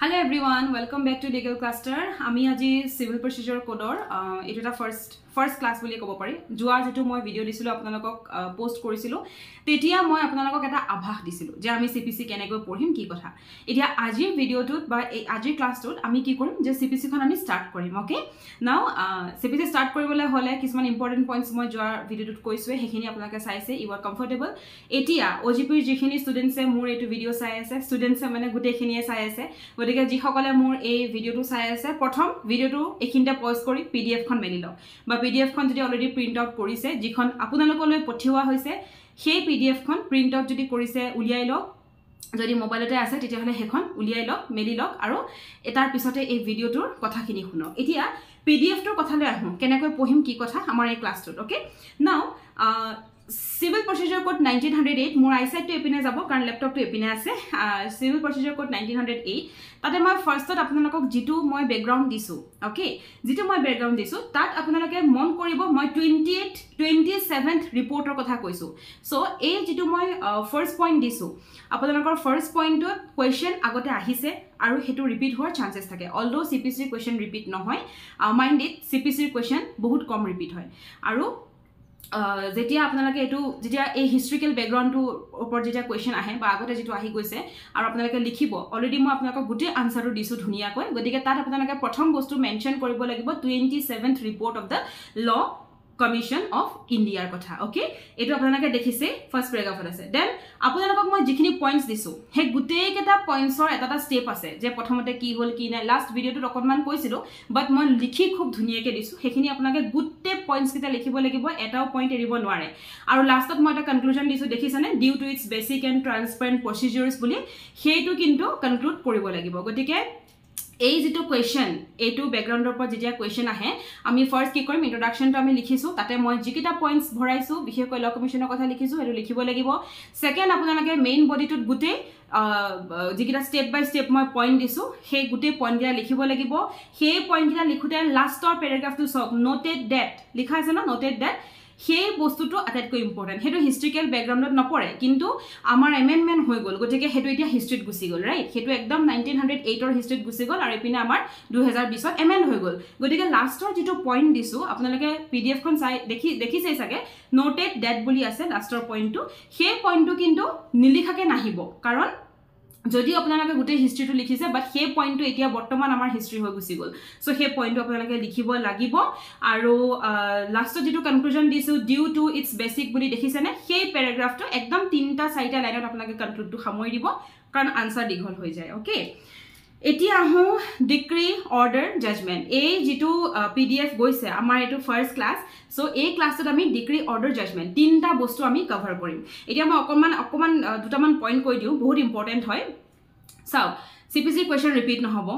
Hello everyone, welcome back to Legal Cluster. Ami aji civil procedure code এটা first class বুলি ক'ব পাৰি জুৱা যেটো মই ভিডিও দিছিলো আপোনালোকক পোষ্ট কৰিছিলো তেতিয়া মই আপোনালোকক এটা আভাস দিছিলো যে আমি সিপিসি কেনেকৈ পঢ়িম কি কথা এতিয়া আজিৰ ভিডিওটোত বা আজিৰ ক্লাছটোত আমি কি কৰিম যে সিপিসি খন আমি স্টাৰ্ট কৰিম ওকে নাও সিপিসি স্টাৰ্ট কৰিবলৈ হলে কিছুমান ইম্পৰ্টেন্ট পইণ্টস মই জুৱা ভিডিওটোত কৈছো হেখিনি আপোনালোকে চাইছে ইউ আৰ কমফৰ্টেবল এতিয়া ওজিপিৰ যিখিনি ষ্টুডেন্টছে মোৰ এইটো ভিডিও চাই আছে ষ্টুডেন্টছে মানে গুটেখিনিয়ে চাই আছে গতিকে যি সকলে মোৰ এই ভিডিওটো চাই আছে প্ৰথম ভিডিওটো এখিনতে পজ কৰি পিডিএফ খন মেলি লওক বা পিডিএফ খন যদি অলৰেডি প্ৰিন্ট আউট কৰিছে যিখন আপোনালোকলৈ পঠিওৱা হৈছে সেই পিডিএফ খন প্ৰিন্ট আউট যদি কৰিছে উলিয়াই লওক যদি মোবাইলতে আছে তেতিয়া হলে হেখন উলিয়াই লওক মেলি লওক আৰু এটাৰ পিছতে এই ভিডিওটোৰ কথাখিনি শুনক এতিয়া পিডিএফ টোৰ কথালৈ আহো কেনেকৈ পঢ়িম কি কথা আমাৰ এই ক্লাছটোত ওকে নাও Civil Procedure Code 1908 মোৰ আইসাইট টু এপিনে যাব কাৰণ ল্যাপটপ টু এপিনে আছে Civil Procedure Code 1908 তাতে মই ফাৰ্ষ্টত আপোনালোকক যেটো মই ব্যাকগ্ৰাউণ্ড দিছো ওকে যেটো মই ব্যাকগ্ৰাউণ্ড দিছো তাত আপোনালোকে মন কৰিব মই 27th ৰিপৰ্টৰ কথা কৈছো সো এই যেটো মই ফাৰ্স্ট পইণ্ট দিছো আপোনালোকৰ ফাৰ্স্ট পইণ্টত কোৱেশ্চন আগতে আহিছে আৰু হেতু ৰিপিট হোৱাৰ চান্সেস থাকে অলদো সিপিসি কোৱেশ্চন ৰিপিট নহয় মাইন্ড ইট সিপিসি কোৱেশ্চন বহুত কম ৰিপিট হয় আৰু যেতিয়া আপোনালোকে এটো যেতিয়া এই হিষ্টৰিকেল ব্যাকগ্ৰাউণ্ডটো ওপৰত যেতিয়া কোৱেশ্চন আহে বা আগতে যেটো আহি গৈছে আৰু আপোনালোকে লিখিব অলৰেডি মই আপোনালোকক গুটে আনসাৰটো দিছো ধুনিয়াকৈ গতিকে তাত আপোনালোকে প্ৰথম বস্তু মেনশন কৰিব লাগিব 27th ৰিপৰ্ট অফ দা ল Commission of India কথা ওকে এটো আপোনালোকে দেখিছে ফাৰ্স্ট প্যাৰাগ্ৰাফত আছে দেন আপোনালোকক মই যিখিনি পইণ্টস দিছো হে গুটেই কেটা পইণ্টছৰ এটা স্টেপ আছে যে প্ৰথমতে কি হল কি নাই লাষ্ট ভিডিওটোত অকনমান কৈছিলো বাট মই লিখি খুব ধুনিয়াকৈ দিছো হেখিনি আপোনালোকে গুটে পইণ্টস কিটা লিখিব লাগিব এটাও পইণ্ট এৰিব নোৱাৰে আৰু লাষ্টত মই এটা কনক্লুজন দিছো দেখিছানে due to its basic and transparent procedures বুলি হেতু কিন্তু কনক্লুড কৰিব লাগিব গতিকে এই যেটো কোৱেশ্চন এটো ব্যাকগ্ৰাউণ্ডৰ পৰা যেতিয়া কোৱেশ্চন আহে আমি ফাৰ্স্ট কি কৰিম ইন্ট্ৰোডাকশনটো আমি লিখিছো তাতে মই যিকিটা পইণ্টস ভৰাইছো বিশেষকৈ ল কমিশনৰ কথা লিখিছো এটো লিখিব লাগিব সেকেন্ড আপোনালোকে মেইন বডিটোত গুটে যিকিটা স্টেপ বাই স্টেপ মই পইণ্ট দিছো সেই গুটে পইণ্টগিলা লিখিব লাগিব সেই পইণ্টগিলা লিখুতে লাষ্টৰ প্যাৰাগ্ৰাফটো সব নোটেড ডেট লিখা আছে না নোটেড ডেট সেই বস্তুটো আটাইতকৈ ইম্পৰ্টেন্ট হেতু হিষ্টৰিকেল ব্যাকগ্ৰাউণ্ডত নপৰে কিন্তু আমাৰ এমেন্ডমেন্ট হৈ গল গতিকে হেতু এতিয়া হিষ্ট্ৰীত গুছি গল ৰাইট হেতু একদম 1908 ৰ হিষ্ট্ৰীত গুছি গল আৰু এপিনে আমাৰ 2020 ত এমেন্ড হৈ গল গতিকে লাষ্টৰ যেটো পইণ্ট দিছো আপোনালোকে পিডিএফ খন চাই দেখিছে চাগে নোটেড ডেট বুলি আছে লাষ্টৰ পইণ্টটো সেই পইণ্টটো কিন্তু নিলিখাকে নাহিব কাৰণ যদি আপোনালোকে গুটে হিষ্ট্ৰীটো লিখিছে বাট সেই পইণ্টটো এতিয়া বৰ্তমান আমাৰ হিষ্ট্ৰী হৈ গুছি গল সো সেই পইণ্টটো আপোনালোকে লিখিব লাগিব আৰু লাষ্টত যেটো কনক্লুজন দিছো ডিউ টু ইটস বেসিক বুলি দেখিছেনে সেই প্যাৰাগ্ৰাফটো একদম 3টা 4টা লাইনত আপোনালোকে কনক্লুডটো সামৰি দিব কাৰণ আনসাৰ দীঘল হৈ যায় ওকে এতিয়া আহো ডিক্ৰী অৰ্ডাৰ জাজমেন্ট এই যেটো পিডিএফ গৈছে আমাৰ এটো ফাৰ্স্ট ক্লাস সো এই ক্লাসত আমি ডিক্ৰী অৰ্ডাৰ জাজমেন্ট 3টা বস্তু আমি কভাৰ কৰিম এতিয়া মই অকমান দুটামান পইণ্ট কৈ দিও বহুত ইম্পৰ্টেন্ট হয় চাও সিপিসি কোৱেশ্চন ৰিপিট নহব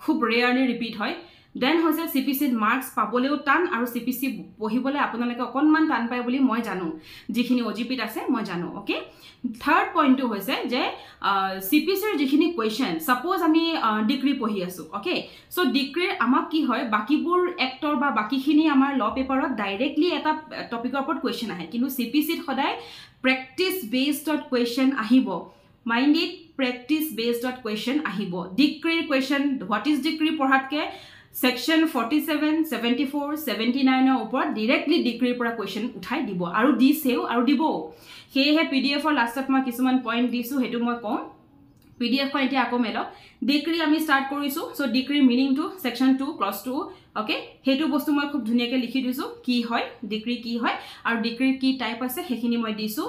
খুব ৰেয়াৰলি ৰিপিট হয় দেন হৈছে সিপিসি মাৰ্কস পাবলেও টান আৰু সিপিসি পঢ়িবলে আপোনালোকে অকনমান টান পায় বুলি মই জানো যিখিনি ওজিপিত আছে মই জানো ওকে থাৰ্ড পইণ্টটো হৈছে যে সিপিসিৰ যিখিনি কোৱেশ্চন সাপোজ আমি ডিগ্ৰী পঢ়ি আছো ওকে সো ডিগ্ৰীৰ আমাক কি হয় বাকিবোৰ এক্টৰ বা বাকিখিনি আমাৰ ল পেপাৰত ডাইৰেক্টলি এটা টপিকৰ ওপৰত কোৱেশ্চন আহে কিন্তু সিপিসিত সদায় প্ৰেক্টিস বেসড কোৱেশ্চন আহিব mind it practice based question আহিব ডিগ্ৰীৰ কোৱেশ্চন হোৱাট ইজ ডিগ্ৰী পঢ়াতকে Section 47, 74, 79 ৰ ওপৰত ডাইৰেক্টলি ডিগ্ৰীৰ পৰা কোৱেশ্চন উঠাই দিব আৰু দিছেও আৰু দিব হেহে পিডিএফ ৰ লাষ্টত মই কিছুমান পইণ্ট দিছো হেতু মই কম পিডিএফ খন এতিয়া আকৌ মেলক ডিগ্ৰী আমি স্টাৰ্ট কৰিছো so decree meaning to section 2 clause 2 okay হেতু বস্তু মই খুব ধুনিয়াকৈ লিখি দিছো কি হয় ডিগ্ৰী কি হয় আৰু ডিগ্ৰীৰ কি টাইপ আছে হেখিনি মই দিছো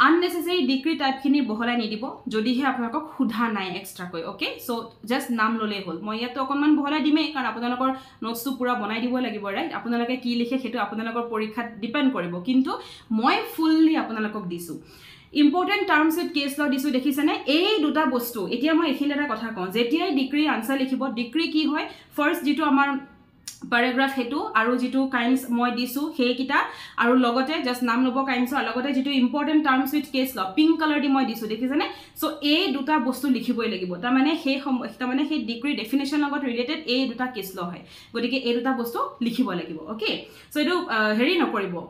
unnecessary ডিগ্ৰী টাইপ খিনি বহলাই নিদিব যদিহে আপোনালোকক সুধা নাই এক্সট্ৰা কৈ ওকে সো জাস্ট নাম ললে হল মই ইয়াত অকনমান বহলাই দিমে কাৰণ আপোনালোকৰ নোটছটো পুৰা বনাই দিব লাগিব ৰাইট আপোনালোকে কি লিখে হেতু আপোনালোকৰ পৰীক্ষাত ডিপেন্ড কৰিব কিন্তু মই ফুললি আপোনালোকক দিছো ইম্পৰ্টেন্ট টাৰ্মস উইথ কেস ল দিছো দেখিছেনে এই দুটা বস্তু এতিয়া মই এখিন এটা কথা কওঁ যেতিয়াই ডিগ্ৰী আনসাৰ লিখিব ডিগ্ৰী কি হয় ফাৰ্স্ট যেটো আমাৰ paragraph hetu aru jitu kinds moi disu he kita aru logote just nam lobo kinds aru logote jitu important terms with case law pink color di moi disu dekhise ne so a duta bostu likhiboi lagibo ta mane he degree definition logot related a duta case law hoy gotike a duta bostu likhibo lagibo okay so edu heri no koribo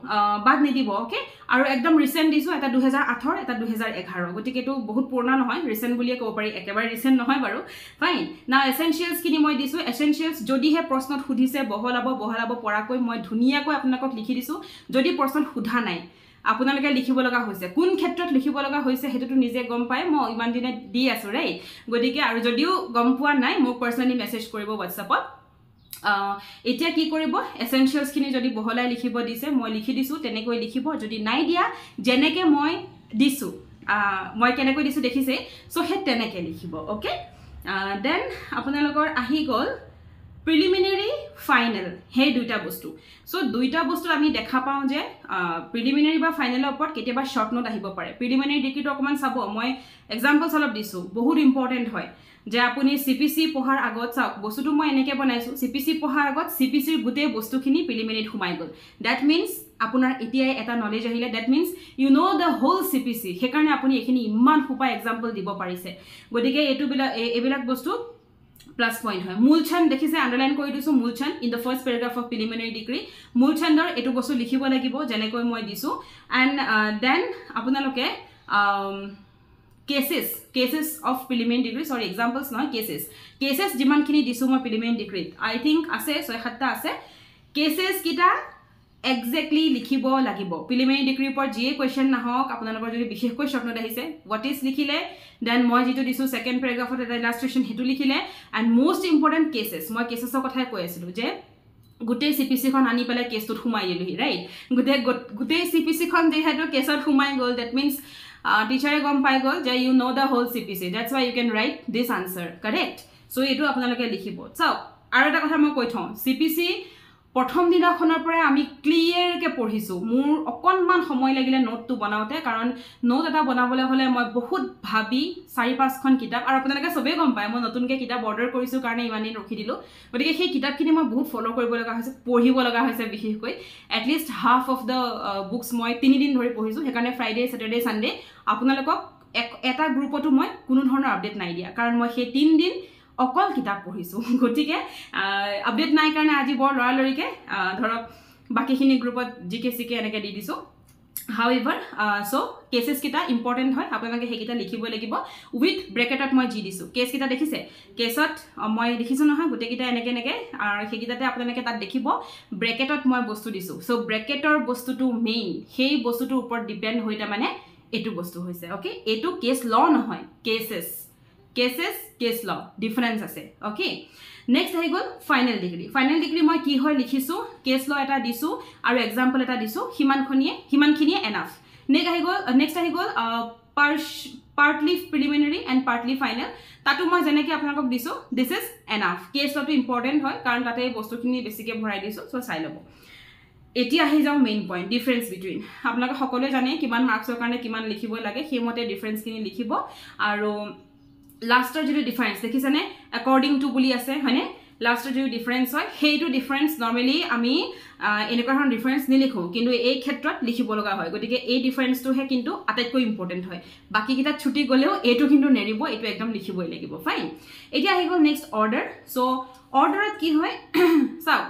bad ni dibo okay aru ekdom recent disu eta 2008 eta 2011 gotike etu bahut purna nohoy recent buliye ko pari ekebar recent nohoy baru fine now essentials kini moi disu essentials jodi he prosnot khudise বহলাব পৰাকৈ মই ধুনিয়াকৈ আপোনাক লিখি দিছো যদি প্ৰশ্ন সুধা নাই আপোনালোকে লিখিব লগা হৈছে কোন ক্ষেত্ৰত লিখিব লগা হৈছে হেতুটো নিজে গম পায় মই ইমান দিনে দি আছো ৰাইট গদিকে আৰু যদিও গম পোৱা নাই মোক পাৰ্সনালি মেসেজ কৰিব WhatsAppত এতিয়া কি কৰিব এসেনশিয়ালস খিনি যদি বহলাই লিখিব দিছে মই লিখি দিছো তেনেকৈ লিখিব যদি নাই দিয়া জেনেকে মই দিছো মই কেনেকৈ দিছো দেখিছে সো হে তেনেকৈ লিখিব ওকে দেন আপোনালোকৰ আহি গল preliminary final he duita bostu so duita bostu ami dekha pao je preliminary ba final opor keteba short note ahibo pare preliminary degree to koman sabo moi examples alop disu bahut important hoy je apuni cpc pohar agot sauk bostu to moi eneke banaisu cpc pohar agot cpc r gute bostu khini preliminary khumai gol that means apunar etia eta knowledge ahile that means you know the whole cpc he karone apuni ekhini imman hupa example dibo parise godike etu bila ebilak bostu plus point hoy mulchan dekhise underline koi disu mulchan in the first paragraph of preliminary degree mulchandor etu bostu likhibo lagibo jenekoi moi disu and then apunaloke cases of preliminary degree sorry examples no cases jiman khini disu moi preliminary degree I think ase 6-7 ta ase cases kita exactly likhibo lagibo preliminary degree por je question na hok আপোনালোকৰ যদি বিশেষ কৈ স্বপ্ন দেখিছে what is লিখিলে then মই যেটো দিছো second paragraph of the illustration হেতু লিখিলে and most important cases মই cases কথাই কৈ আছিলো যে গুটে cpc খন আনি পেলে কেছটো খুমাই দিলহি ৰাইট গুটে cpc খন যে হেতু কেছত খুমাই গল that means teacher গম পাই গল যে you know the whole cpc that's why you can write this answer correct so এটো আপোনালোকে লিখিব চাও আৰু এটা কথা মই কৈ থওঁ cpc প্ৰথম দিনাখনৰ পৰা আমি ক্লিয়াৰ কে পঢ়িছো মোৰ অকনমান সময় লাগিলে নোটটো বনাওতে কাৰণ নোট এটা বনাবলৈ হলে মই বহুত ভাবি 4-5 খন কিতাপ আৰু আপোনালোকে সবে গম পায় মই নতুনকে কিতাপ অৰ্ডাৰ কৰিছো কাৰণে ইমানেই ৰখি দিলো গতিকে সেই কিতাপখিনি মই বহুত ফলো কৰিব লগা হৈছে পঢ়িব লগা হৈছে বিশেষকৈ at least half of the books মই 3 দিন ধৰি পঢ়িছো হেকাৰণে ফ্ৰাইডে স্যাটাৰডে সানডে আপোনালোকক এটা গ্ৰুপটো মই কোনো ধৰণৰ আপডেট নাই দিয়া কাৰণ মই সেই 3 দিন অকল কিতাপ পঢ়িছো গটিকে আপডেট নাই কাৰণে আজি বৰ লৰালৰিকে ধৰক বাকিখিনি গ্ৰুপত জিকেসিকে এনেকে দি দিছো however so cases kita important hoy আপোনালোকে হেকিটা লিখিব লাগিব with bracket মই জি দিছো কেস কিটা দেখিছে কেসত মই দেখিছো নহয় গটে কিটা এনেকে এনেকে আৰু হেকিটাতে আপোনালোকে তাত দেখিব ব্ৰেকেটত মই বস্তু দিছো সো ব্ৰেকেটৰ বস্তুটো মেইন সেই বস্তুটোৰ ওপৰত ডিপেন্ড হৈতা মানে এটো বস্তু হৈছে ওকে এটো কেস ল নহয় case law difference ase okay next I go final degree moi ki hoy likhisu case law eta disu aru example eta disu himan khiniye enough next I go partly preliminary and partly final tatu moi jeneke apnalok disu this is enough case law to important hoy karon tate bostu khini besike bhorai disu so sai lobo এটি আহি যাও main point difference between আপোনালোকে সকলে জানে কিমান মাৰ্কসৰ কাৰণে কিমান লিখিব লাগে হেমতে ডিফাৰেন্স কিনি লিখিব আৰু লাস্টৰ যদি ডিফাৰেন্স দেখিছানে অ্যাকৰ্ডিং টু বুলি আছে হয়নে লাস্টৰ যদি ডিফাৰেন্স হয় হেইটো ডিফাৰেন্স নৰমালি আমি এনেকুৱা ডিফাৰেন্স নিলিখো কিন্তু এই ক্ষেত্ৰত লিখিব লগা হয় গতিকে এই ডিফাৰেন্সটো হে কিন্তু আটাইতকৈ ইম্পৰ্টেন্ট হয় বাকি কিটা ছুটি গলেও এটো কিন্তু নেৰিব এটো একদম লিখিবই লাগিব ফাইন এতিয়া আহি গল নেক্সট অৰ্ডাৰ সো অৰ্ডাৰত কি হয় চাও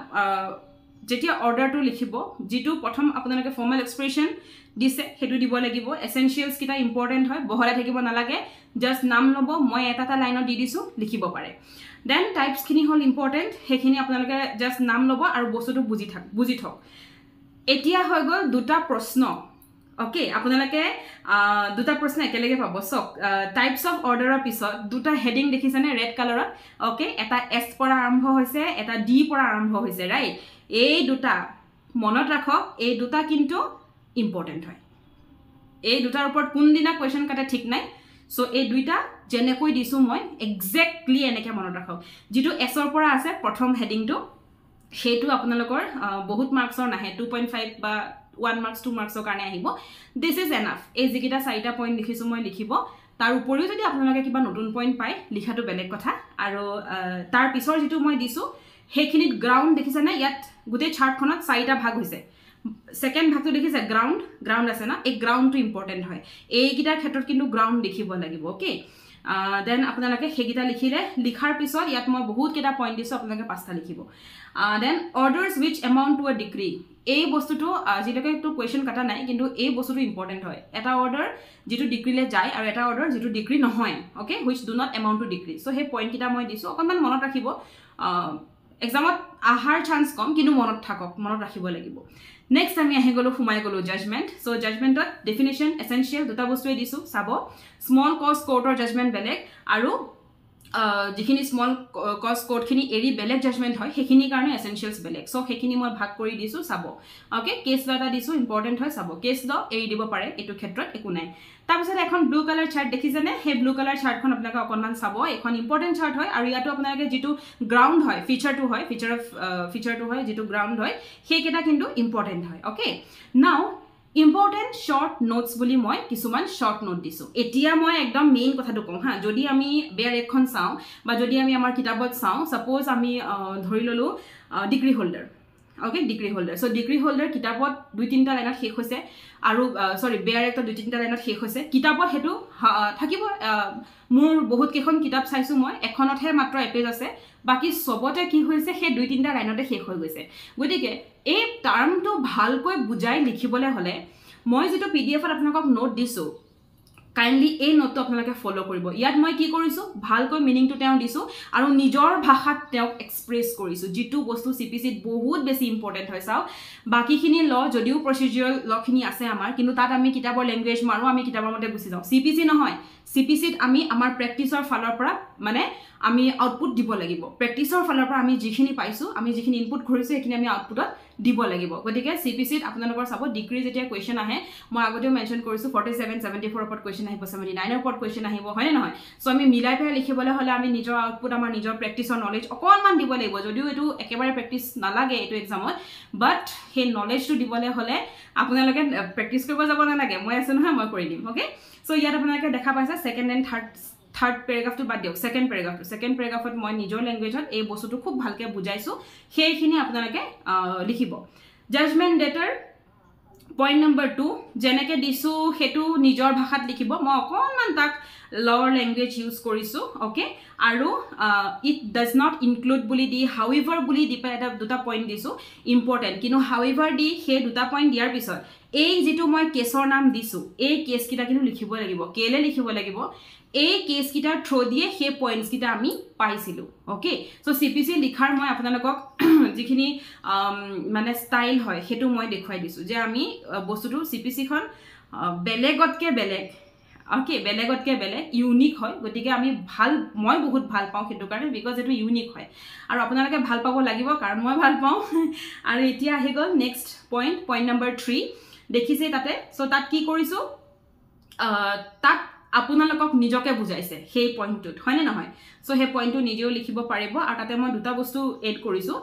যেতিয়া অৰ্ডাৰটো লিখিব যেটো প্ৰথম আপোনালোকে ফৰ্মাল এক্সপ্ৰেছন দিছে হেতু দিব লাগিব এসেনশিয়ালস কিটা ইম্পৰ্টেন্ট হয় বহলা থাকিব নালাগে জাস্ট নাম লব মই এটা লাইনত দি দিছো লিখিব পাৰে দেন টাইপস খিনি হল ইম্পৰ্টেন্ট হেখিনি আপোনালোকে জাস্ট নাম লব আৰু বস্তুটো বুজি থক এতিয়া হৈ গল দুটা প্ৰশ্ন ওকে আপোনালোকে দুটা প্ৰশ্ন একেলগে পাব সক টাইপস অফ অৰ্ডাৰৰ পিছত দুটা হেডিং দেখিছানে ৰেড কালাৰত ওকে এটা এস পৰা আৰম্ভ হৈছে এটা ডি পৰা আৰম্ভ হৈছে ৰাইট এই দুটা মনত ৰাখক এই দুটা কিন্তু ইম্পৰ্টেন্ট হয় এই দুটাৰ ওপৰত কোন দিনা কোৱেশ্চন কাটে ঠিক নাই সো এই দুইটা জেনেকৈ দিছো মই এক্স্যাক্টলি এনেকে মনত ৰাখক যেটো এছৰ পৰা আছে প্ৰথম হেডিংটো হেতু আপোনালোকৰ বহুত মাৰ্কসৰ নাহে 2.5 বা 1 মাৰ্কস 2 মাৰ্কসৰ কাৰণে আহিব দিস ইজ এনাফ এই জিকিটা 4টা পইণ্ট লিখিছো মই লিখিব তাৰ উপৰিও যদি আপোনালোকে কিবা নতুন পইণ্ট পায় লিখাটো বেলেগ কথা আৰু তাৰ পিছৰ যেটো মই দিছো সেইখিনিত গ্ৰাউণ্ড দেখিছেনে ইয়াত গোটেই চাৰ্টখনত 4টা ভাগ হৈছে সেকেন্ড ভাগটো দেখিছে গ্ৰাউণ্ড আছে না এই গ্ৰাউণ্ডটো ইম্পৰ্টেণ্ট হয় এইকেইটাৰ ক্ষেত্ৰত কিন্তু গ্ৰাউণ্ড লিখিব লাগিব ওকে দেন আপোনালোকে সেইকেইটা লিখিলে লিখাৰ পিছত ইয়াত মই বহুত কেইটা পইণ্ট দিছোঁ আপোনালোকে 5টা লিখিব then orders which amount to a degree এই বস্তুটো আজিলৈকে তো কুৱেশ্যন কাটা নাই কিন্তু এই বস্তুটো ইম্পৰ্টেণ্ট হয় এটা অৰ্ডাৰ যিটো ডিগ্ৰীলৈ যায় আৰু এটা অৰ্ডাৰ যিটো ডিগ্ৰী নহয় okay which do not amount to degree so' সেই পইণ্টকেইটা মই দিছোঁ অকণমান মনত ৰাখিব এক্সামত আহাৰ চান্স কম কিন্তু মনত থাকক মনত ৰাখিব লাগিব নেক্সট আমি আহি গ'লো সোমাই গ'লো জাজমেণ্ট চ' জাজমেণ্টত ডেফিনেশ্যন এছেঞ্চিয়েল দুটা বস্তুৱে দিছোঁ চাব স্মল কজ কোৰ্টৰ জাজমেণ্ট বেলেগ আৰু যিখিনি স্মল কজ কোৰ্টখিনি এৰি বেলেগ জাজমেণ্ট হয় সেইখিনিৰ কাৰণে এছেঞ্চিয়েলছ বেলেগ চ' সেইখিনি মই ভাগ কৰি দিছোঁ চাব অ'কে কেছ ল' এটা দিছোঁ ইম্পৰ্টেণ্ট হয় চাব কেছ ল' এৰি দিব পাৰে এইটো ক্ষেত্ৰত একো নাই তাৰপিছত এখন ব্লু কালাৰ চাৰ্ট দেখিছেনে সেই ব্লু কালাৰ চাৰ্টখন আপোনালোকে অকণমান চাব এইখন ইম্পৰ্টেণ্ট চাৰ্ট হয় আৰু ইয়াতো আপোনালোকে যিটো গ্ৰাউণ্ড হয় ফিচাৰটো হয় ফিচাৰটো হয় যিটো গ্ৰাউণ্ড হয় সেইকেইটা কিন্তু ইম্পৰ্টেণ্ট হয় অ'কে নাও ইম্পৰ্টেণ্ট শ্বৰ্ট নোটছ বুলি মই কিছুমান শ্বৰ্ট নোট দিছোঁ এতিয়া মই একদম মেইন কথাটো কওঁ হা যদি আমি বেয়াৰ এখন চাওঁ বা যদি আমি আমাৰ কিতাপত চাওঁ ছাপ'জ আমি ধৰি ল'লোঁ degree holder okay degree holder so' degree holder কিতাপত 2-3টা লাইনত শেষ হৈছে আৰু বেয়াৰ একটা 2-3টা লাইনত শেষ হৈছে কিতাপত সেইটো থাকিব মোৰ বহুত কেইখন কিতাপ চাইছোঁ মই এখনতহে মাত্ৰ এপেজ আছে বাকি সবতে কি হৈছে সেই 2-3টা লাইনতে শেষ হৈ গৈছে গতিকে এই টাৰ্মটো ভালকৈ বুজাই লিখিবলৈ হ'লে মই যেটো পিডিএফত আপোনালোকক নোট দিছোঁ কাইন্ডলি এই নোটটো আপোনালোকে ফলো কৰিব ইয়াত মই কি কৰিছোঁ ভালকৈ মিনিংটো তেওঁ দিছোঁ আৰু নিজৰ ভাষাত তেওঁক এক্সপ্ৰেছ কৰিছোঁ যিটো বস্তু সিপিসিত বহুত বেছি ইম্পৰ্টেণ্ট হয় চাও বাকিখিনি ল যদিও প্ৰচিডিউৰাল লখিনি আছে আমাৰ কিন্তু তাত আমি কিতাপৰ ল্যাঙ্গুৱেজ মাৰো আমি কিতাপৰ মতে গুছি যাওঁ সিপিসি নহয় সিপিসিত আমি আমাৰ প্ৰেক্টিছৰ ফালৰ পৰা মানে আমি আউটপুট দিব লাগিব প্ৰেক্টিছৰ ফালৰ পৰা আমি যিখিনি পাইছো আমি যিখিনি ইনপুট কৰিছো সেইখিনি আমি আউটপুটত দিব লাগিব গতিকে সিপিসিত আপোনালোকৰ চাব ডিগ্ৰী যেতিয়া কোৱেশ্চন আহে মই আগতেও মেনশন কৰিছো 47 74 ওপৰত কোৱেশ্চন আহিব 79 ওপৰত কোৱেশ্চন আহিব হয়নে নহয় সো আমি মিলাই পেলাই লিখিবলৈ হলে আমি নিজৰ আউটপুট আমাৰ নিজৰ প্ৰেক্টিছৰ নলেজ অকনমান দিব লাগিব যদিও এটো একেবাৰে প্ৰেক্টিছ নালাগে এটো এক্সামত বাট হে নলেজটো দিবলৈ হলে আপোনালোকে প্ৰেক্টিছ কৰিব যাব নালাগে মই আছে নহয় মই কৰি দিম ওকে সো ইয়াত আপোনালোকে দেখা পাইছে সেকেন্ড এন্ড থাৰ্ড পেৰাগ্ৰাফটো বাদ দিয়ক সেকেন্ড পেৰাগ্ৰাফত মই নিজৰ ল্যাঙ্গুৱেজত এই বস্তুটো খুব ভালকে বুজাইছো সেইখিনি আপোনালোকে লিখিব জাজমেন্ট ডেটাৰ পইণ্ট নম্বৰ 2 যেনেকে দিছো হেতু নিজৰ ভাষাত লিখিব মই অকনমান তাক lower language use কৰিছো ওকে আৰু it does not include বুলি দি however বুলি দি এটা দুটা পইণ্ট দিছো ইম্পৰ্টেন্ট কিন্তু however দি হে দুটা পইণ্ট দিয়াৰ পিছত এই যেটো মই কেছৰ নাম দিছো এই কেছ কিটা কিন্তু লিখিব লাগিব কেলে লিখিব লাগিব এই কেছ কিটা থ্ৰু দিয়ে হে পইণ্টছ কিটা আমি পাইছিলো ওকে সো সিপিসি লিখাৰ মই আপোনালোকক যিখিনি মানে ষ্টাইল হয় হেতু মই দেখুৱাই দিছো যে আমি বস্তুটো সিপিসি খন বেলেগতকে বেলেগ ওকে বেলেগতকে বেলেগ ইউনিক হয় গতিকে আমি মই বহুত ভাল পাওঁ হেতু কাৰণে বিকজ এটো ইউনিক হয় আৰু আপোনালোকে ভাল পাব লাগিব কাৰণ মই ভাল পাওঁ আৰু এতিয়া আহি গল নেক্সট পইণ্ট নম্বৰ 3 দেখিছে তাতে সো তাত কি কৰিছো তাত আপোনালোকক নিজকে বুজাইছে সেই পইণ্টটোত হয়নে নহয় সো হে পইণ্টটো নিজেও লিখিব পাৰিব আৰু তাতে মই দুটা বস্তু এড কৰিছো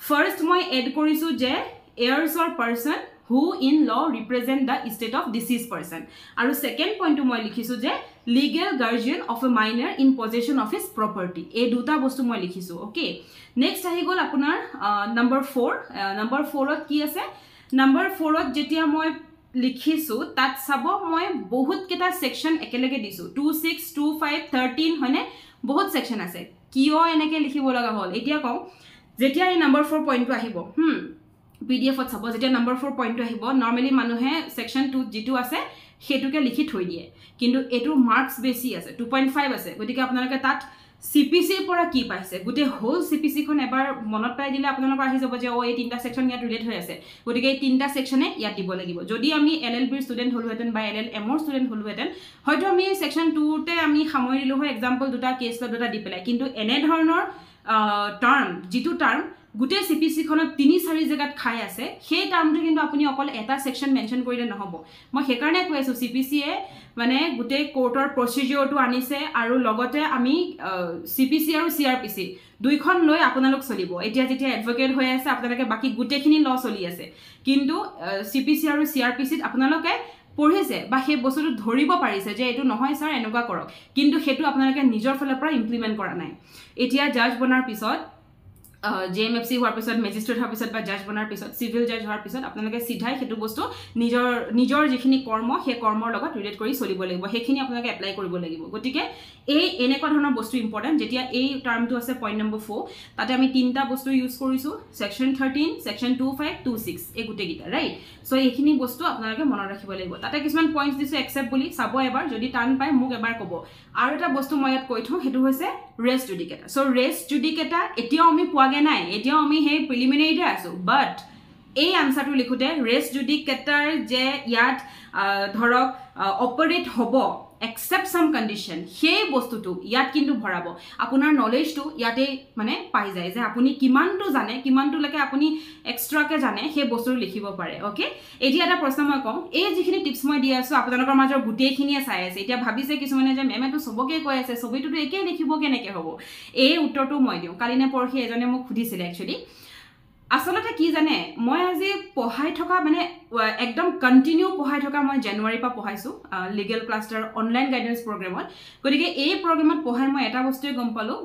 ফাৰ্স্ট মই এড কৰিছো যে heirs or person who in law represent the estate of deceased person আৰু সেকেন্ড পইণ্টটো মই লিখিছো যে legal guardian of a minor in possession of his property এই দুটা বস্তু মই লিখিছো ওকে নেক্সট আহি গল আপোনাৰ নম্বৰ 4 ত কি আছে নম্বৰ 4 ত যেতিয়া মই লিখিছো তাত চাব মই বহুত কেটা সেকশন একেলগে দিছো 26 25 13 হয়নে বহুত সেকশন আছে কিয় এনেকে লিখিব লগা হল এতিয়া কও যেতিয়া এই নম্বৰ 4 পইণ্টটো আহিব PDF ত চাব যেতিয়া নম্বৰ 4 পইণ্টটো আহিব নরমালি মানুহে সেকশন 2 যেটো আছে হেতুকে লিখি থৈ দিয়ে কিন্তু এটো মার্কস বেছি আছে 2.5 আছে গতিকে আপোনালোকে তাত সিপিসি পৰা কি পাইছে গুটে হোল সিপিসি খন এবাৰ মনত পাই দিলে আপোনালোকৰ আহি যাব যে এই তিনটা সেকশন ইয়াত ৰিলেট হৈ আছে গতিকে এই তিনটা সেকশনে ইয়াত দিব লাগিব যদি আমি LLB ষ্টুডেন্ট হলহেতেন বা LLM ৰ ষ্টুডেন্ট হলহেতেন হয়তো আমি সেকশন 2 তে আমি সামৰি দিলো হয় एग्जांपल দুটা কেছ দুটা দি পেলাই কিন্তু এনে ধৰণৰ টাৰ্ম যেটো টাৰ্ম গুটে সিপিসি খনত 3-4 জায়গাত খাই আছে সেই টাৰ্মটো কিন্তু আপুনি অকল এটা সেকশন মেনশন কৰিলে নহব মই হেকাৰণে কৈছো সিপিসি এ মানে গুটে কোৰ্টৰ প্ৰচিডিউৰটো আনিছে আৰু লগতে আমি সিপিসি আৰু সিআৰপিসি দুইখন লৈ আপোনালোক চলিব এতিয়া যেতিয়া এডভোকেট হৈ আছে আপোনালোকে বাকি গুটেখিনি ল চলি আছে কিন্তু সিপিসি আৰু সিআৰপিসিত আপোনালোকে পঢ়িছে বা সেই বস্তুটো ধৰিব পাৰিছে যে এটো নহয় স্যাৰ এনেকুৱা কৰক কিন্তু হেতু আপোনালোকে নিজৰ ফালৰ পৰা ইমপ্লিমেন্ট কৰা নাই এতিয়া জাজ বনাৰ পিছত JMFC হোৱাৰ পিছত মেজিষ্ট্ৰেট হোৱাৰ পিছত বা জাজ বনাৰ পিছত সিভিল জাজ হোৱাৰ পিছত আপোনালোকে সিধাই সেইটো বস্তু নিজৰ যিখিনি কৰ্ম সেই কৰ্মৰ লগত ৰিলেট কৰি চলিব লাগিব সেইখিনি আপোনালোকে এপ্লাই কৰিব লাগিব গতিকে এই এনেকুৱা ধৰণৰ বস্তু ইম্পৰ্টেণ্ট যেতিয়া এই টাৰ্মটো আছে পইণ্ট নম্বৰ 4 তাতে আমি তিনিটা বস্তু ইউজ কৰিছোঁ সেকশ্যন 13 সেকশ্যন 25 26 এই গোটেইকেইটা ৰাইট সো এইখিনি বস্তু আপোনালোকে মনত ৰাখিব লাগিব তাতে কিছুমান পইণ্টছ দিছোঁ একচেপ্ট বুলি চাব এবাৰ যদি টান পায় মোক এবাৰ ক'ব আৰু এটা বস্তু মই ইয়াত কৈ থওঁ সেইটো হৈছে ৰেছ জুডিকেটা সো ৰেছ জুডিকেটা এতিয়াও আমি পোৱাগে নাই এতিয়াও আমি সেই প্ৰিলিমিনাৰীতে আছোঁ বাট এই আনসাৰটো লিখোতে ৰেছ জুডিকেটাৰ যে ইয়াত ধৰক অপাৰেট হ'ব except some condition সেই বস্তুটো ইয়াত কিন্তু ভৰাব আপোনাৰ নলেজটো ইয়াতে মানে পাই যায় যে আপুনি কিমানটো জানে কিমানটো লাগে আপুনি এক্সট্ৰাকে জানে সেই বস্তুটো লিখিব পাৰে ওকে এতিয়া এটা প্ৰশ্ন মই কম এই যিখিনি টিপছ মই দি আছো আপোনালোকৰ মাজৰ গুটেইখিনিয়ে চাই আছে এতিয়া ভাবিছে কিছুমানে যে মেমেটো সবকে কৈ আছে সবেইটো একে লিখিব কেনেকৈ হ'ব এই উত্তৰটো মই দিওঁ কালিনে পৰহি এজনে মোক সুধিছিলে একচুয়ালি আসলতে কি জানে মই আজি পঢ়াই থকা মানে একদম কন্টিনিউ পঢ়াই থকা মই জানুৱাৰী পৰা পঢ়াইছো লিগেল ক্লাষ্টাৰ অনলাইন গাইডেন্স প্ৰগ্ৰামত গতিকে এই প্ৰগ্ৰামত পঢ়াই মই এটা বস্তুৱে গম পালো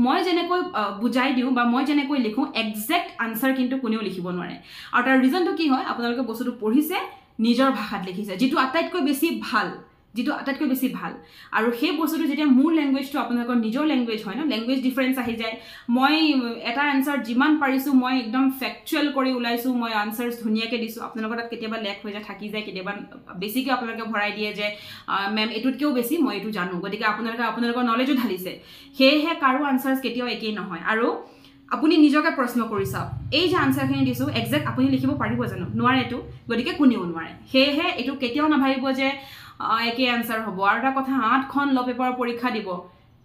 মই যেনেকৈ বুজাই দিওঁ বা মই যেনেকৈ লিখো এক্সাক্ট আনসাৰ কিন্তু কোনেও লিখিব নোৱাৰে আৰু তাৰ ৰিজনটো কি হয় আপোনালোকে বস্তুটো পঢ়িছে নিজৰ ভাষাত লিখিছে যেটো আটাইতকৈ বেছি ভাল আৰু সেই বস্তুটো যেতিয়া মোৰ ল্যাঙ্গুৱেজটো আপোনালোকৰ নিজৰ ল্যাঙ্গুৱেজ হয় ন ল্যাঙ্গুৱেজ ডিফাৰেন্স আহি যায় মই এটা আনসাৰ যিমান পাৰিছো মই একদম ফ্যাকচুৱেল কৰি উলাইছো মই আনসাৰস ধুনিয়াকে দিছো আপোনালোকৰ তাত কেতিয়াবা লেখ হৈ যায় থাকি যায় কেতিয়াবা বেছিকৈ আপোনালোকে ভৰাই দিয়ে যে মেম এটুতকেও বেছি মই এটু জানো গতিকে আপোনালোকৰ নলেজো ঢালিছে হেহে কাৰো আনসাৰস কেতিয়াও একেই নহয় আৰু আপুনি নিজকে প্ৰশ্ন কৰি চাওক এই যে আনসাৰখিনি দিছো এক্সাক্ট আপুনি লিখিব পাৰিব জানো নোৱাৰে এটু গতিকে কোনেও নোৱাৰে হেহে এটু কেতিয়াও নাভাবিব যে একে আনসাৰ হ'ব আৰু এটা কথা 8খন ল পেপাৰৰ পৰীক্ষা দিব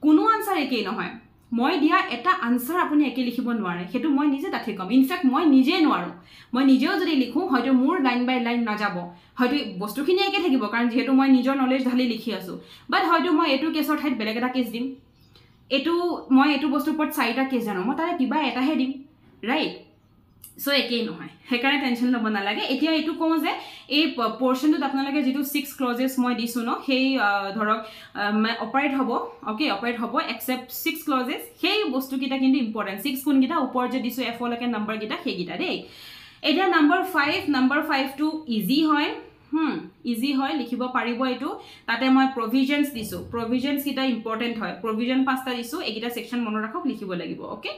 কোনো আনসাৰ একেই নহয় মই দিয়া এটা আনসাৰ আপুনি একে লিখিব নোৱাৰে হেতু মই নিজে দাঠি কম ইনফ্যাক্ট মই নিজে নোৱাৰো মই নিজেও যদি লিখো হয়তো মোৰ লাইন বাই লাইন না যাব হয়তো বস্তুখিনি একে থাকিব কাৰণ যেহেতু মই নিজৰ নলেজ ঢালি লিখি আছো বাট হয়তো মই এটু কেছৰ ঠাইত বেলেগ এটা কেছ দিম মই এটু বস্তুৰ ওপৰত 4টা কেছ জানো মই তাৰে কিবা এটাহে দিম ৰাইট সো একেই নহয় হেকাৰে টেনশন লব নালাগে এতিয়া এটু কওঁ যে এই পোৰশনটোত আপোনালোকে যেটো 6 ক্লজেস মই দিছো ন সেই ধৰক অপাৰেট হ'ব ওকে অপাৰেট হ'ব এক্সেপ্ট 6 ক্লজেস সেই বস্তু কিটা কিন্তু ইম্পৰ্টেন্ট 6 কোন কিটা ওপৰ যে দিছো এফ লকে নম্বৰ কিটা সেই কিটা দেই এটা নম্বৰ 5 টো ইজি হয় ইজি হয় লিখিব পাৰিব এটু তাতে মই প্ৰভিজনস দিছো প্ৰভিজনস কিটা ইম্পৰ্টেন্ট হয় প্ৰভিজন 5টা দিছো একিটা সেকশন মনত ৰাখক লিখিব লাগিব ওকে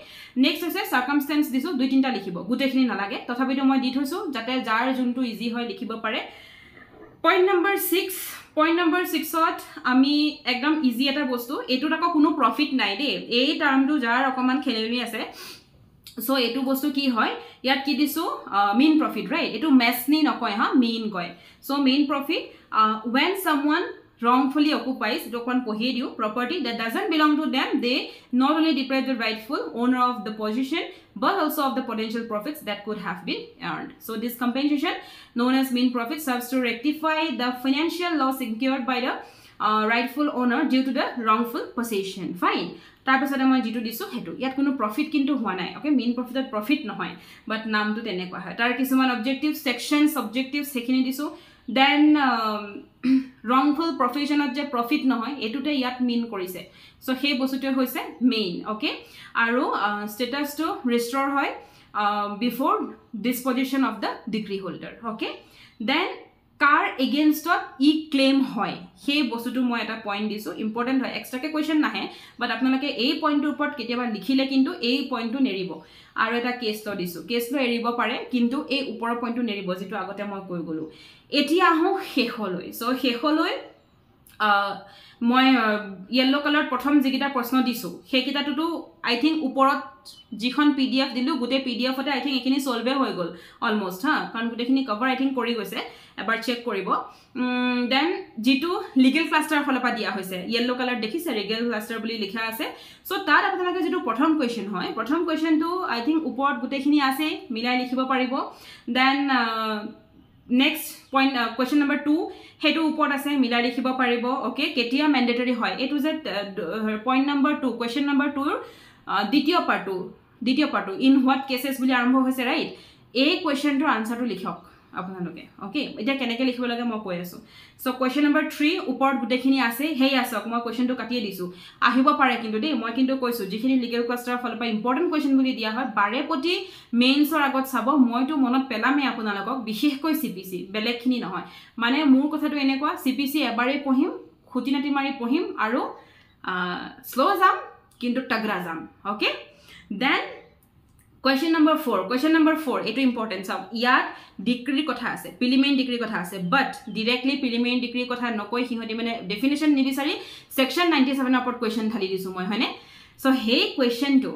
নেক্সট হৈছে সার্কামস্টেন্স দিছো 2-3টা লিখিব গুটেখিনি নালাগে তথাপিতো মই দি থৈছো যাতে যাৰ যোনটো ইজি হয় লিখিব পাৰে পইণ্ট নম্বৰ 6ত আমি একদম ইজি এটা বস্তু এটুত আকৌ কোনো প্ৰফিট নাই দে এই টাৰ্মটো যাৰ অকমান খেলিমেলি আছে সো এটু বস্তু কি হয় ইয়াত কি দিছো মেইন প্ৰফিট ৰাইট এটু মেছনি নকয় হা মেইন কয় so main profit when someone wrongfully occupies dokon pohi diu property that doesn't belong to them they not only deprive the rightful owner of the position but also of the potential profits that could have been earned so this compensation known as mean profit serves to rectify the financial loss incurred by the rightful owner due to the wrongful possession fine তাৰ পিছতে মই যেটো দিছো হেতু ইয়াত কোনো profit কিন্তু হোৱা নাই ওকে মেইন প্ৰফিটত প্ৰফিট নহয় বাট নামটো তেনেকুৱা হয় তাৰ কিছুমান অবজেক্টিভ সেকশনস অবজেক্টিভস সেখিনি দিছো দেন wrongful professionত যে প্ৰফিট নহয় এটুতে ইয়াত মিন কৰিছে সো সেই বস্তুটো হৈছে মেইন ওকে আৰু স্ট্যাটাস টু ৰিস্টোৰ হয় before disposition of the degree holder okay then কাৰ এগেইনষ্টত ই ক্লেম হয় সেই বস্তুটো মই এটা পইণ্ট দিছো ইম্পৰ্টেন্ট হয় এক্সট্ৰাকে কোৱেশ্চন নাহে বাট আপোনালোকে এই পইণ্টৰ ওপৰত কেতিয়াবা লিখিলে কিন্তু এই পইণ্টটো নেৰিব আৰু এটা কেছটো দিছো কেছটো এৰিব পাৰে কিন্তু এই ওপৰৰ পইণ্টটো নেৰিব যেটো আগতে মই কৈ গলো এতিয়া আহো শেষলৈ সো শেষলৈ মই ইয়েলো কালাৰ প্ৰথম যিকিটা প্ৰশ্ন দিছো সেইকিটাটো আই থিংক ওপৰত যিখন পিডিএফ দিলু গুটে পিডিএফতে আই থিংক এখিনি সলভে হৈ গল অলমোস্ট হা কাৰণ গুটেখিনি কভাৰ আই থিংক কৰি গৈছে এবাৰ চেক কৰিব দেন যেটো লিগেল ক্লাষ্টাৰ ফলপা দিয়া হৈছে ইয়েলো কালাৰ দেখিছে লিগেল ক্লাষ্টাৰ বুলি লিখা আছে সো তাত আপোনালোকে যেটো প্ৰথম কোৱেশ্চন হয় প্ৰথম কোৱেশ্চনটো আই থিংক ওপৰত গুটেখিনি আছে মিলাই লিখিব পাৰিব then next point question number 2 hetu upor ase mila likhibo paribo okay ketia mandatory hoy etu je point number 2 question number 2 দ্বিতীয় part 2 in what cases buli arambho hoise right এই question to answer to likhok আপোনালোকে okay এটা কেনেকৈ লিখিব লাগে মই কৈ আছো সো কোৱেশ্চন নম্বৰ 3 ওপৰত গুটেখিনি আছে হেই আসক মই কোৱেশ্চনটো কাটিয়ে দিছো আহিব পাৰে কিন্তু দেই মই কিন্তু কৈছো যিখিনি লিগেল ক্লাষ্টাৰৰ ফলৰ পৰা ইম্পৰ্টেন্ট কোৱেশ্চন বুলি দিয়া হয় বাৰে প্ৰতি মেইনছৰ আগত চাব মইতো মনত পেলামে আপোনালোকক বিশেষকৈ সিপিসি বেলেগখিনি নহয় মানে মোৰ কথাটো এনেকুৱা সিপিসি এবাৰে পঢ়িম খুটিনাটি মাৰি পঢ়িম আৰু স্লো যাম কিন্তু তগৰা যাম okay then Question number 4 eto important sab yat degree kotha ase preliminary degree kotha ase but directly preliminary degree kotha nokoi hihoti mane definition nibisari section 97 upor question thali disu moi hoine so hey question to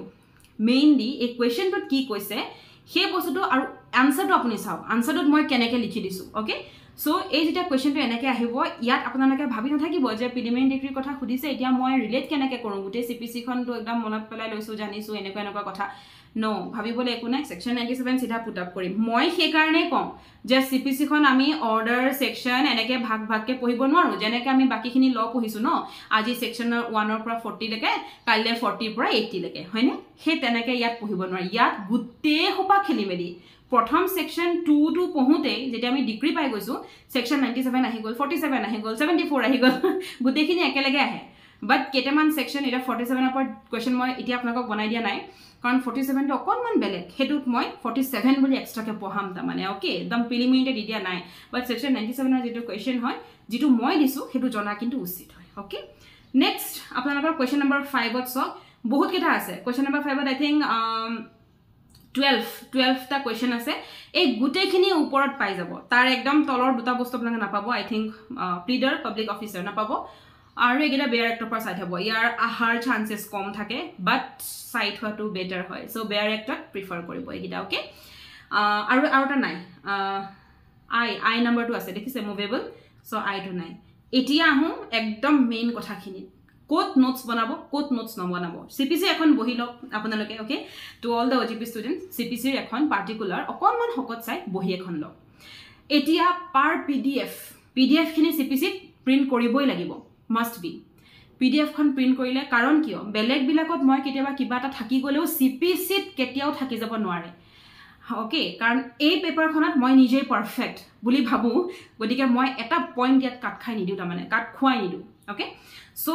mainly a question to ki koise he bostu to aru answer to apuni saw answer to moi keneke likhi disu okay so ei jeta question to enake ahibo yat apunalake bhabi nathakibo je preliminary degree kotha khudise etia moi relate keneke koru gute cpc khon to ekdam monat pelai loisu janisu eneka kotha no ভাবিবলে একো নাই section 97 সিধা put up কৰিম মই সেই কাৰণে কম যে CPC খন আমি অৰ্ডাৰ সেকশন এনেকে ভাগ ভাগকে পঢ়িব নোৱাৰো যেনেকে আমি বাকিখিনি ল পঢ়িছো ন আজি সেকশন 1 ৰ পৰা 40 লৈকে কাইলে 40 পৰা 80 লৈকে হয়নে হে তেনেকে ইয়াত পঢ়িব নোৱাৰি ইয়াত গুটে হোপা খেলিমেলি প্ৰথম সেকশন 2 টু পঢ়োতে যেটা আমি ডিগ্ৰী পাই গৈছো সেকশন 97 আহি গল 47 আহি গল 74 আহি গল গুটেখিনি একেলগে আহে বাট কেটেমান সেকশন এটা 47 ৰ কোৱেশ্চন মই এতিয়া আপোনাক বনাই দিয়া নাই কাৰণ 47 টো অকনমান বেলেগ হেতুত মই 47 বুলি এক্সট্ৰাকে পঢ়াম তা মানে ওকে একদম প্ৰিলিমিনাৰী দিয়া নাই বাট সেকশন 97 ৰ যেটো কোৱেশ্চন হয় যেটো মই দিছো হেতু জনা কিন্তু উচিত হয় ওকে নেক্সট আপোনালোকৰ কোৱেশ্চন নম্বৰ 5 ত সক বহুত কেটা আছে কোৱেশ্চন নম্বৰ 5 ত আই থিংক 12 টা কোৱেশ্চন আছে এই গুটেখিনি ওপৰত পাই যাব তাৰ একদম তলৰ দুটা বস্তু আপোনালোকে নাপাব আই থিংক প্লিডাৰ পাব্লিক অফিচাৰ নাপাব আৰু এগেটা বেয়াৰ এক্টৰ পৰা চাইড হ'ব ইয়াৰ আহাৰ চান্সেস কম থাকে বাট সাইড হোৱাটো বেটাৰ হয় সো বেয়াৰ এক্টৰ প্ৰিফাৰ কৰিব এগেটা ওকে আৰু আউটা নাই আই নম্বৰটো আছে দেখিছে মুভেবল সো আই টু নাই এতিয়া আহো একদম মেইন কথাখিনি কোট নোটস বনাবো কোট নোটস নবনাবো সিপিসি এখন বহি লক আপোনালোকে okay to all the OJP students সিপিসিৰ এখন পাৰ্টিকুলাৰ অকনমান হকত চাই বহি এখন লক এতিয়া পাৰ পিডিএফ খিনি সিপিসি প্ৰিন্ট কৰিবই লাগিব must be pdf খন প্ৰিন্ট কৰিলে কাৰণ কিয় বেলেগ বিলাকত মই কেতিয়াবা কিবা এটা থাকি গলেও cpc ত কেতিয়াও থাকি যাব নোৱাৰে ওকে কাৰণ এই পেপাৰখনত মই নিজে পাৰফেক্ট বুলি ভাবো গতিকে মই এটা পইণ্ট ইয়াত কাট খাই নিদিও মানে কাট খুৱাই নিদিও ওকে সো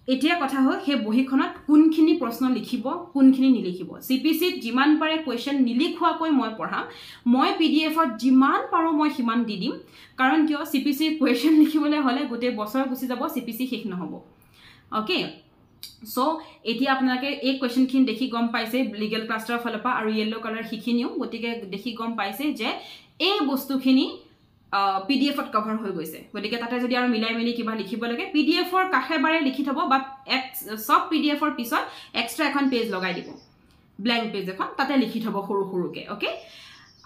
এতিয়া কথা হ'ল হে বহিখনত কোনখিনি প্ৰশ্ন লিখিব কোনখিনি নিলিখিব cpc ত যিমান পাৰে কোৱেশ্চন নিলিখুৱাকৈ মই পঢ়াম মই pdf ত যিমান পাৰো মই হিমান দি দিম কাৰণ কিয় cpc কোৱেশ্চন লিখিবলৈ হলে গোটে বছৰ গুছি যাব cpc শেষ নহব ওকে সো এতিয়া আপোনালোকে এই কোৱেশ্চনখিনি দেখি গম পাইছে লিগেল ক্লাষ্টাৰৰ ফলপা আৰু ইয়েলো কালাৰ হিখিনিও গতিকে দেখি গম পাইছে যে এই বস্তুখিনি PDF ত কভাৰ হৈ গৈছে গতিকে তাতে যদি আৰু মিলাই মিলি কিবা লিখিব লাগে PDF ৰ কাখে বাৰে লিখি থব বা সব PDF ৰ পিছত এক্সট্ৰা এখন পেজ লগাই দিব ব্ল্যাঙ্ক পেজ এখন তাতে লিখি থব সৰু সৰুকে ওকে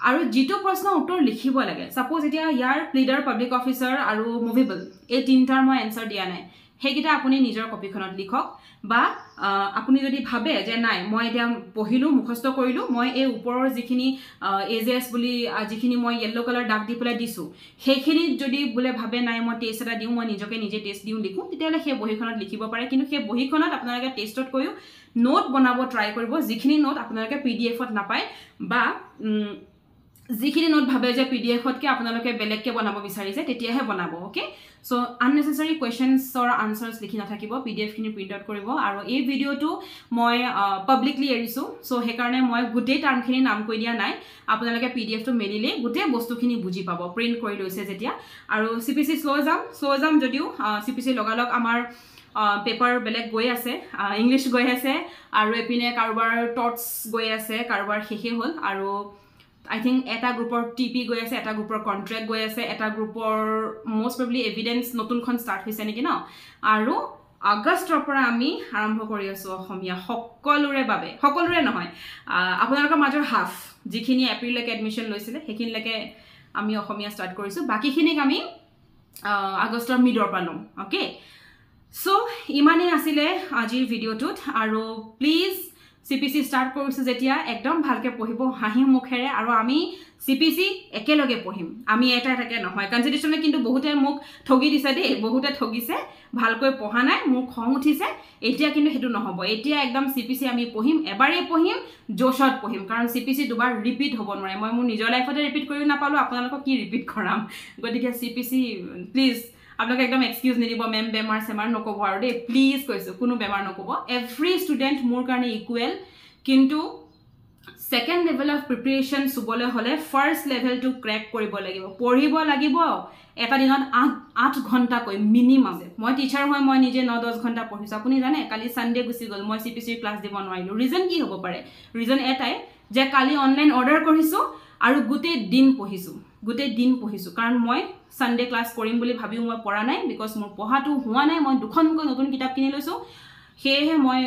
আৰু যেটো প্ৰশ্ন উত্তৰ লিখিব লাগে সাপোজ এতিয়া ইয়াৰ প্লিডাৰ পাব্লিক অফিচাৰ আৰু মুভেবল এই তিনটাৰ মই আনসাৰ দিয়া নাই হেগিটা আপুনি নিজৰ কপিখনত লিখক বা আপুনি যদি ভাবে যে নাই মই এতিয়া পঢ়িলো মুখস্থ কৰিলো মই এই ওপৰৰ যিখিনি এজেস বুলি যিখিনি মই ইয়েলো কালাৰ ডাক দি পেলাই দিছো হেখিনি যদি বলে ভাবে নাই মই টেষ্ট এটা দিও মই নিজকে নিজে টেষ্ট দিও লিখো তেতিয়ালে সেই বহিখনত লিখিব পাৰে কিন্তু সেই বহিখনত আপোনালোকে টেষ্টত কৈও নোট বনাব ট্ৰাই কৰিব যিখিনি নোট আপোনালোকে PDF ত নাপায় বা যিখিনি নোট ভাবে যে PDF তকে আপোনালোকে বেলেগকে বনাব বিচাৰিছে তেতিয়াহে বনাব okay so unnecessary questions or answers লিখি নাথাকিব PDF খিনি প্ৰিন্ট আউট কৰিব আৰু এই ভিডিওটো মই পাব্লিকলি এৰিছো সো হে কাৰণে মই গুটে টাৰ্মখিনি নাম কৈ দিয়া নাই আপোনালোকে PDF টো মেলিলে গুটে বস্তুখিনি বুজি পাব প্ৰিন্ট কৰি লৈছে যেতিয়া আৰু CPC স্লো যাম যদিও CPC লগালক আমাৰ পেপাৰ বেলেগ গৈ আছে ইংলিশ গৈ আছে আৰু এপিনে কাৰোবাৰ টটস গৈ আছে কাৰোবাৰ শেষে হ'ল আৰু I think এটা গ্ৰুপৰ TP গৈ আছে এটা গ্ৰুপৰ কন্ট্ৰাক্ট গৈ আছে এটা গ্ৰুপৰ মোস্ট প্ৰবলি এভিডেন্স নতুনখন স্টাৰ্ট হৈছে নেকি ন আৰু আগষ্টৰ পৰা আমি আৰম্ভ কৰি আছো অসমীয়া সকলোৰে বাবে সকলোৰে নহয় আপোনালোকৰ মাজৰ হাফ যিখিনি এপ্ৰিললৈকে এডমিশন লৈছিলে হেকিনলৈকে আমি অসমীয়া স্টাৰ্ট কৰিছো বাকিখিনিক আমি আগষ্টৰ মিডৰ পৰা লম ওকে সো ইমানে আছিলে আজিৰ ভিডিওটোত আৰু প্লিজ CPC ষ্টাৰ্ট কৰিছোঁ যেতিয়া একদম ভালকৈ পঢ়িব হাঁহি মুখেৰে আৰু আমি CPC একেলগে পঢ়িম আমি এটাকে নহয় কনচিডিশ্যনে কিন্তু বহুতে মোক ঠগি দিছে দেই বহুতে ঠগিছে ভালকৈ পঢ়া নাই মোৰ খং উঠিছে এতিয়া কিন্তু হেতু নহব এতিয়া একদম CPC আমি পঢ়িম এবাৰেই পঢ়িম জোশত পঢ়িম কাৰণ CPC দুবাৰ ৰিপিট হ'ব নোৱাৰে মই মোৰ নিজৰ লাইফতে ৰিপিট কৰি নাপালো আপোনালোকক কি ৰিপিট কৰাম গতিকে CPC প্লিজ আপোনালোকে একদম এক্সকিউজ নিদিব মেম বেমাৰ সেমাৰ নকব আৰু দেই প্লিজ কৈছো কোনো বেমাৰ নকব এভৰি ষ্টুডেন্ট মোৰ কাৰণে ইকুৱেল কিন্তু সেকেন্ড লেভেল অফ প্ৰিপাৰেচন সুবলে হলে ফাৰ্স্ট লেভেল টু ক্ৰেক কৰিব লাগিব পঢ়িব লাগিব এটা দিনত 8 ঘণ্টা কৈ মিনিমাম মই টিচাৰ হয় মই নিজে 9-10 ঘণ্টা পঢ়িছো আপুনি জানে কালি সানডে গুছি গল মই CPC ক্লাছ দিব নোৱাৰিলো ৰিজন কি হ'ব পাৰে ৰিজন এটাই যে কালি অনলাইন অৰ্ডাৰ কৰিছো আৰু গোটেই দিন পঢ়িছো কাৰণ মই সানডে ক্লাছ কৰিম বুলি ভাবিও মই পঢ়া নাই বিকজ মোৰ পঢ়াটো হোৱা নাই মই দুখনকৈ নতুন কিতাপ কিনি লৈছো হেহে মই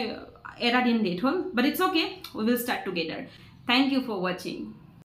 এটা দিন লেট হল but it's okay we will start together thank you for watching